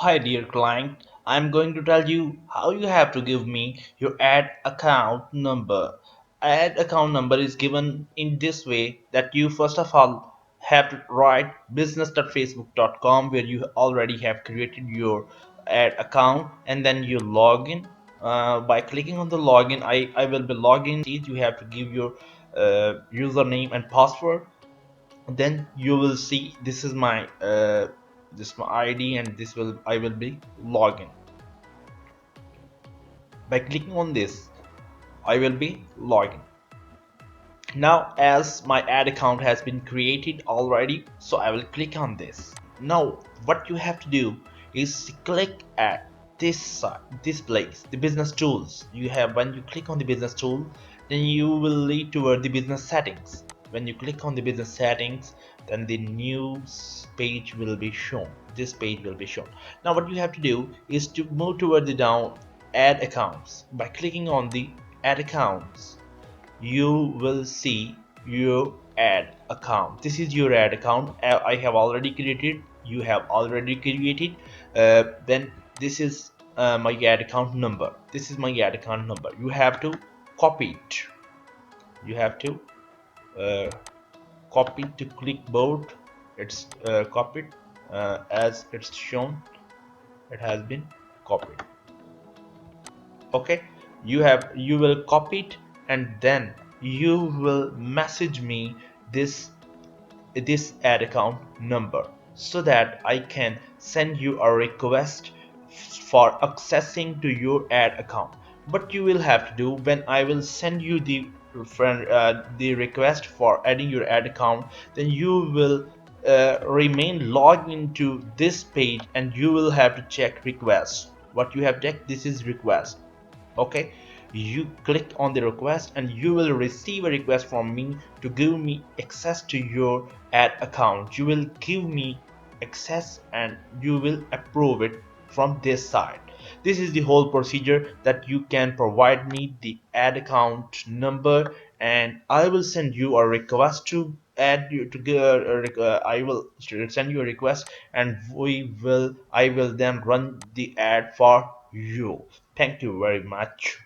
Hi dear client, I'm going to tell you how you have to give me your ad account number. Ad account number is given in this way that you first of all have to write business.facebook.com where you already have created your ad account, and then you log in. By clicking on the login, I will be logging. You have to give your username and password. Then you will see this my ID, and this will I will be login. By clicking on this, I will be login. Now as my ad account has been created already, so I will click on this. Now what you have to do is click at this place, the business tools. You have When you click on the business tool, then you will lead toward the business settings. When you click on the business settings, then the news page will be shown. This page will be shown. Now what you have to do is to move toward the down ad accounts. By clicking on the ad accounts, you will see your ad account. This is your ad account. I have already created, you have already created. Then this is my ad account number. This is my ad account number. You have to copy it. You have to uh, copy to clipboard. It's copied as it's shown. It has been copied. Okay, you will copy it, and then you will message me this ad account number so that I can send you a request for accessing to your ad account. What you will have to do, when I will send you the request for adding your ad account, then you will remain logged into this page, and you will have to check requests. What you have checked, this is request. Okay, you click on the request, and you will receive a request from me to give me access to your ad account. You will give me access, and you will approve it from this side. This is the whole procedure that you can provide me the ad account number, and I will send you a request to add you to I will send you a request, and I will then run the ad for you. Thank you very much.